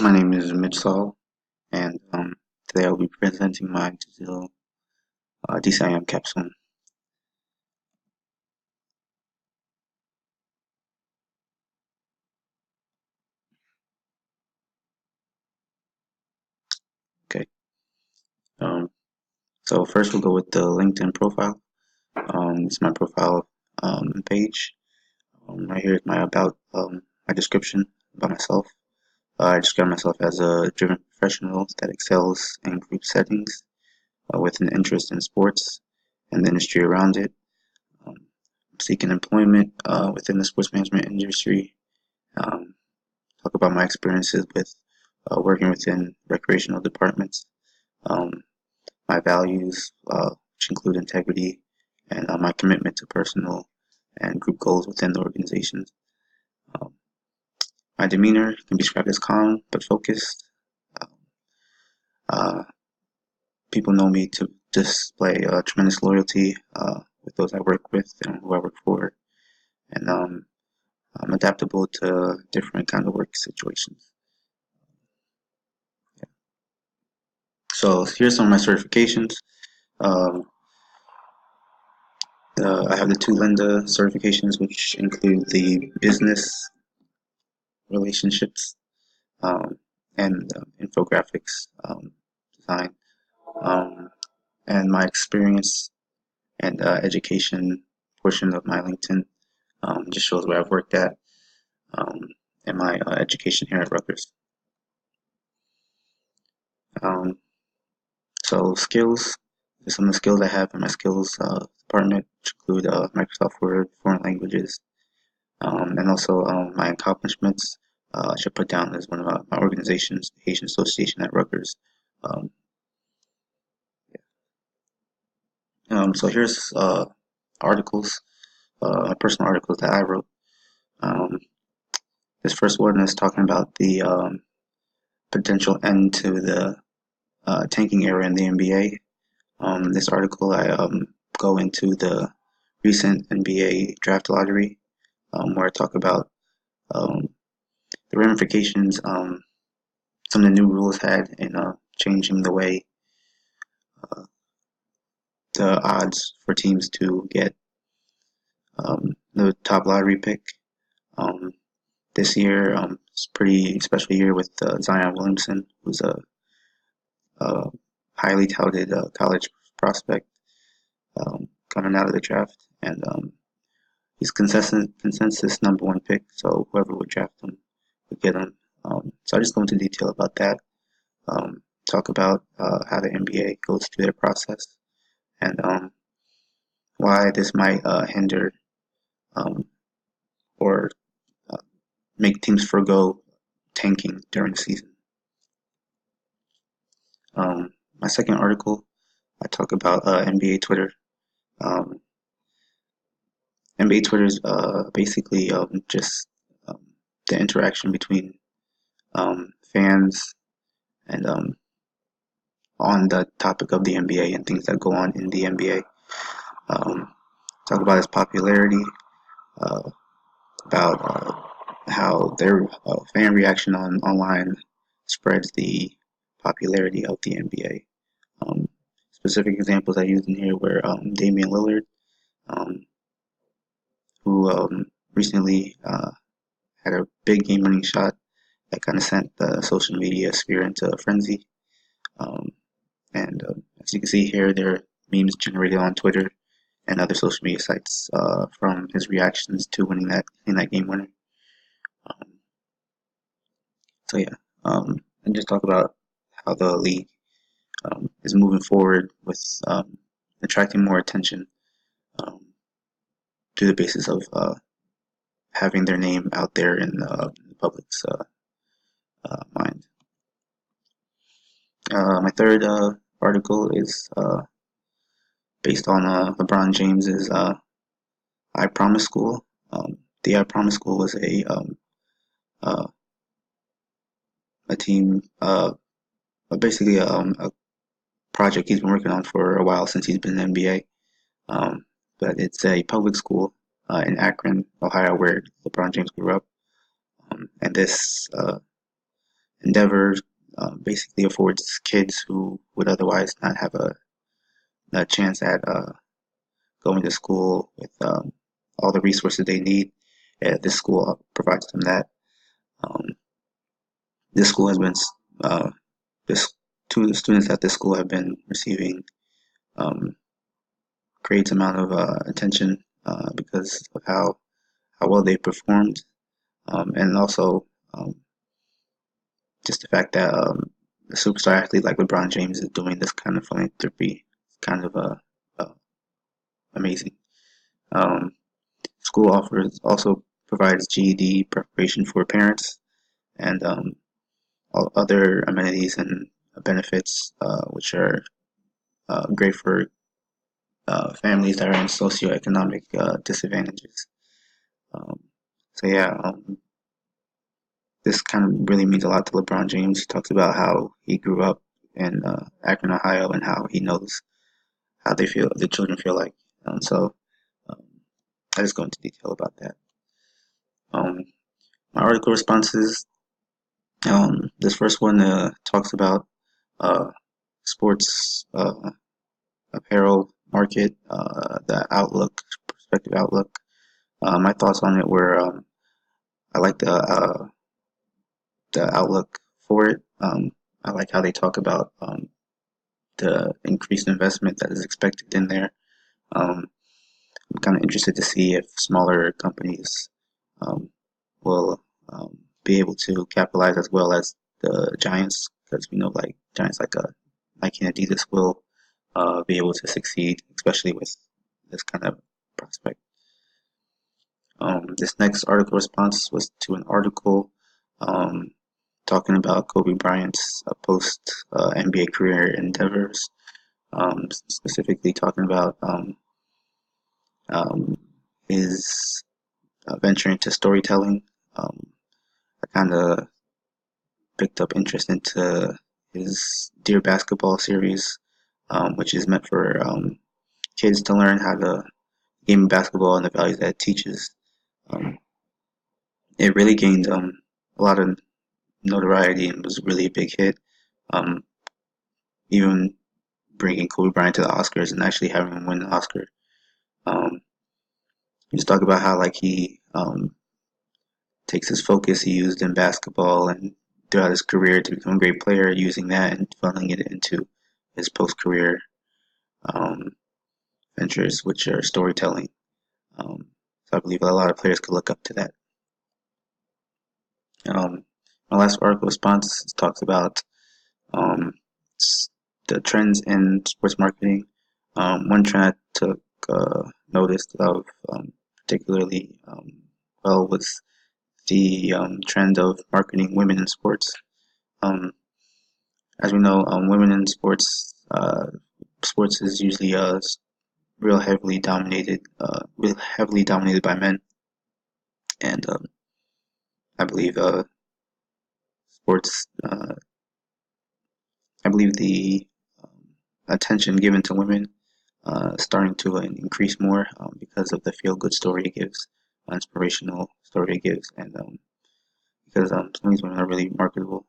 My name is Mitchell, and today I'll be presenting my digital DCIM capstone. Okay. Um, so first we'll go with the LinkedIn profile. It's my profile page. Right here is my about, my description about myself. I describe myself as a driven professional that excels in group settings with an interest in sports and the industry around it. Um, Seeking employment within the sports management industry. Um, Talk about my experiences with working within recreational departments, um, my values, which include integrity, and my commitment to personal and group goals within the organization. Um, my demeanor can be described as calm but focused. Uh, uh, People know me to display tremendous loyalty with those I work with and who I work for, and I'm adaptable to different kind of work situations. So here's some of my certifications. Um, I have the two Linda certifications, which include the business relationships um, and infographics design, um, and my experience and education portion of my LinkedIn just shows where I've worked at um, and my education here at Rutgers. Um, so skills, some of the skills I have in my skills department, which include Microsoft Word, foreign languages, and also my accomplishments. I should put down as one of my organizations, the Asian Association at Rutgers. Um, so here's articles, personal articles that I wrote. Um, this first one is talking about the potential end to the tanking era in the NBA. This article, I go into the recent NBA draft lottery, where I talk about um, the ramifications some of the new rules had in changing the way the odds for teams to get the top lottery pick. Um, this year, it's a pretty special year with Zion Williamson, who's a highly touted college prospect coming out of the draft, and he's consensus number one pick. So whoever would draft him would get him. So I just go into detail about that. Talk about how the NBA goes through their process and why this might hinder um, or uh, make teams forego tanking during the season. My second article, I talk about NBA Twitter. Um, NBA Twitter is basically just um, the interaction between fans and on the topic of the NBA and things that go on in the NBA. Um, Talk about its popularity, uh, about how their fan reaction online spreads the popularity of the NBA. Um, Specific examples I used in here were Damian Lillard, um, who recently had a big game-winning shot that kind of sent the social media sphere into a frenzy. Um, and as you can see here, there are memes generated on Twitter and other social media sites from his reactions to winning that game winner. Um, so yeah, and just talk about how the league is moving forward with attracting more attention um, to the basis of having their name out there in the public's mind. My third article is based on LeBron James's I Promise School. The I Promise School was uh, a team, basically a project he's been working on for a while since he's been in the NBA. But it's a public school in Akron, Ohio, where LeBron James grew up. And endeavor basically affords kids who would otherwise not have a chance at going to school with all the resources they need. This school provides them that. Um, this school has been uh, this two of the students at this school have been receiving um, great amount of attention because of how well they performed, and also um, just the fact that a superstar athlete like LeBron James is doing this kind of philanthropy is kind of amazing. Um, School offers also provides GED preparation for parents and all other amenities and benefits, which are great for families that are in socioeconomic disadvantages. Um, so yeah, this kind of really means a lot to LeBron James. He talks about how he grew up in Akron, Ohio, and how he knows how the children feel like. So um, I just go into detail about that. Um, my article responses. This first one talks about uh, sports apparel market, the outlook, perspective outlook. My thoughts on it were I like the outlook for it. I like how they talk about the increased investment that is expected in there. Um, I'm kind of interested to see if smaller companies um, will be able to capitalize as well as the giants, because we know like giants like Nike and Adidas will be able to succeed, especially with this kind of prospect. This next article response was to an article um, talking about Kobe Bryant's post NBA career endeavors, specifically talking about um, his venture into storytelling. I kind of picked up interest into his Dear Basketball series, which is meant for kids to learn how to game basketball and the values that it teaches. Um, it really gained a lot of notoriety and was really a big hit. Um, Even bringing Kobe Bryant to the Oscars and actually having him win the Oscar. Um, just talk about how like he takes his focus he used in basketball and throughout his career to become a great player, using that and funneling it into his post-career um, ventures, which are storytelling. So I believe a lot of players could look up to that. Um, my last article response talks about um, the trends in sports marketing. One trend I took notice of particularly well was the trend of marketing women in sports. Um, as we know, women in sports is usually real heavily dominated by men, and I believe sports. I believe the attention given to women starting to increase more because of the feel-good story it gives, inspirational story it gives, and because some of these women are really marketable,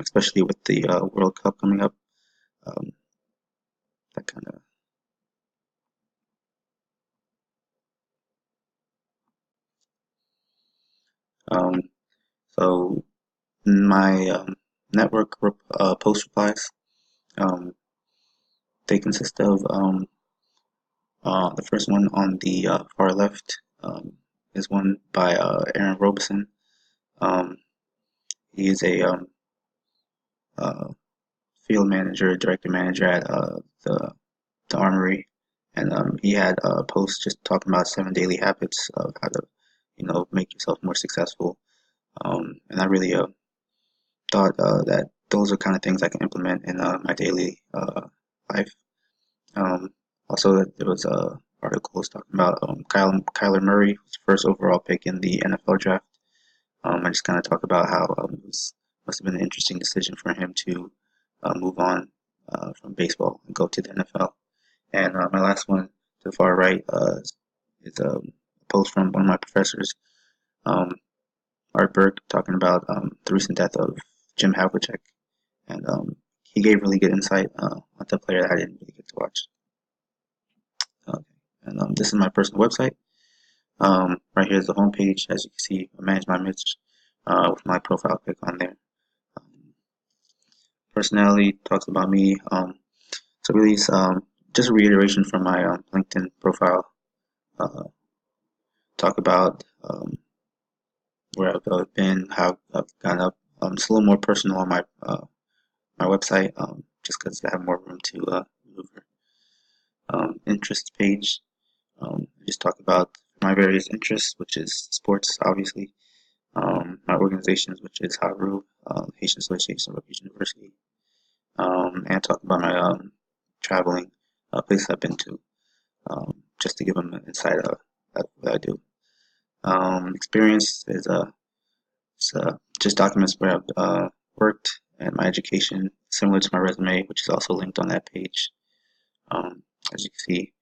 especially with the World Cup coming up. Um, that kind of um, so my network post replies, um, they consist of the first one on the far left is one by Aaron Robeson. Um, he is a uh, field manager, director manager at the Armory, and he had a post just talking about 7 daily habits of how to, make yourself more successful. And I really thought that those are kind of things I can implement in my daily life. Um, Also, there was articles talking about Kyler Murray, first overall pick in the NFL draft. I just kind of talk about how must have been an interesting decision for him to move on from baseball and go to the NFL. And my last one to the far right is a post from one of my professors, um, Art Berg, talking about the recent death of Jim Havlicek, and he gave really good insight on the player that I didn't really get to watch. Okay. And this is my personal website. Right here is the homepage. As you can see, I manage my image with my profile pic on there. Um, Personality talks about me. So really, it's just a reiteration from my LinkedIn profile. Uh, Talk about where I've been, how I've gone up. It's a little more personal on my website, just because I have more room to maneuver. Interest page. Just talk about my various interests, which is sports, obviously. My organizations, which is HARU, Haitian Association of Rutgers University, and talk about my traveling places I've been to, just to give them an insight of what I do. Experience is just documents where I've worked and my education, similar to my resume, which is also linked on that page, um, as you can see,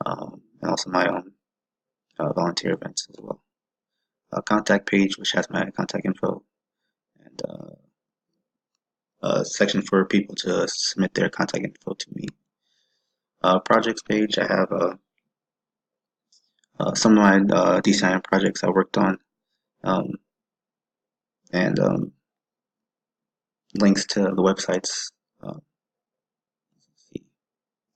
and also my own volunteer events as well. A contact page, which has my contact info, and a section for people to submit their contact info to me. Projects page, I have some of my DCIM projects I worked on, um, and links to the websites. Uh,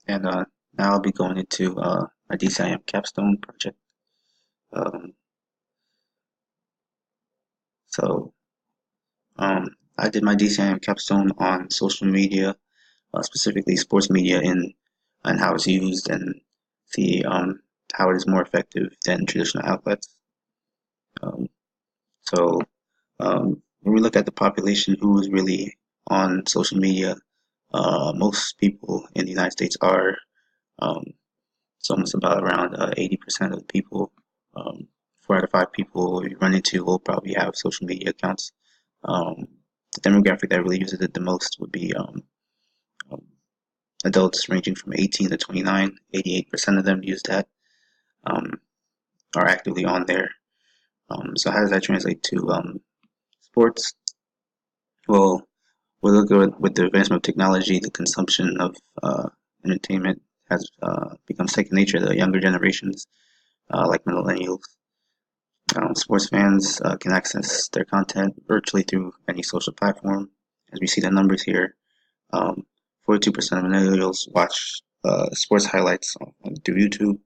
and now I'll be going into my DCIM Capstone project. Um, so I did my DCIM Capstone on social media, specifically sports media, and how it's used, and see how it is more effective than traditional outlets. Um, so when we look at the population who is really on social media, most people in the United States are. Um, it's almost about around 80% of the people. 4 out of 5 people you run into will probably have social media accounts. Um, the demographic that really uses it the most would be um, adults ranging from 18 to 29. 88% of them use that, um, are actively on there. So how does that translate to sports? Well, we look at with the advancement of technology, the consumption of entertainment has become second nature to the younger generations, like millennials. Sports fans can access their content virtually through any social platform. As we see the numbers here, 42% of millennials watch sports highlights through YouTube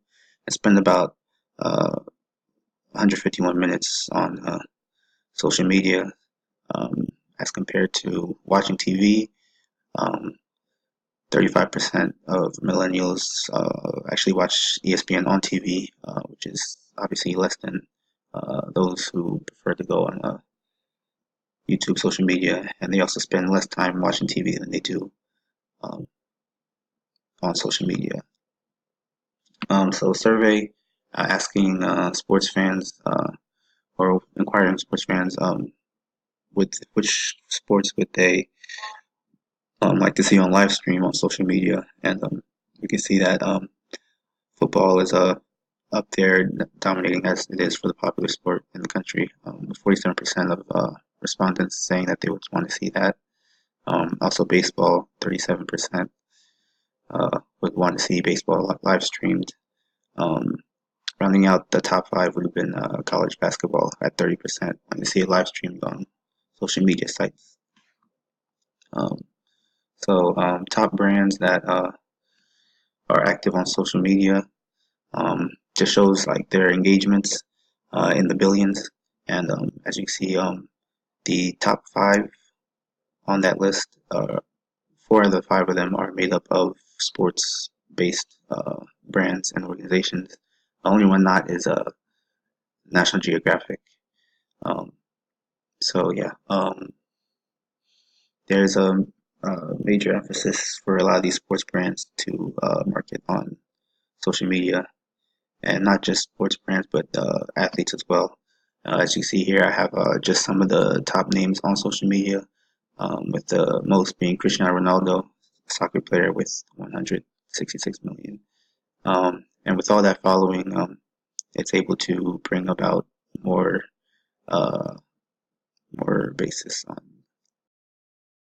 and spend about 151 minutes on social media, um, as compared to watching TV. Um, 35% of millennials actually watch ESPN on TV, which is obviously less than those who prefer to go on YouTube, social media, and they also spend less time watching TV than they do um, on social media. So a survey asking sports fans or inquiring sports fans with which sports would they like to see on live stream on social media, and you can see that football is up there dominating as it is for the popular sport in the country. 47% of respondents saying that they would want to see that. Also baseball, 37% would want to see baseball live streamed. Um, Rounding out the top 5 would have been college basketball at 30%, want to see it live streamed on social media sites. Um, Top brands that are active on social media just shows like their engagements in the billions. And as you see, the top 5 on that list, 4 of the 5 of them are made up of sports-based brands and organizations. The only one not is National Geographic. Um, so yeah, there's a major emphasis for a lot of these sports brands to market on social media, and not just sports brands, but athletes as well. As you see here, I have just some of the top names on social media, with the most being Cristiano Ronaldo, a soccer player with 166 million. And with all that following, it's able to bring about more uh, more basis on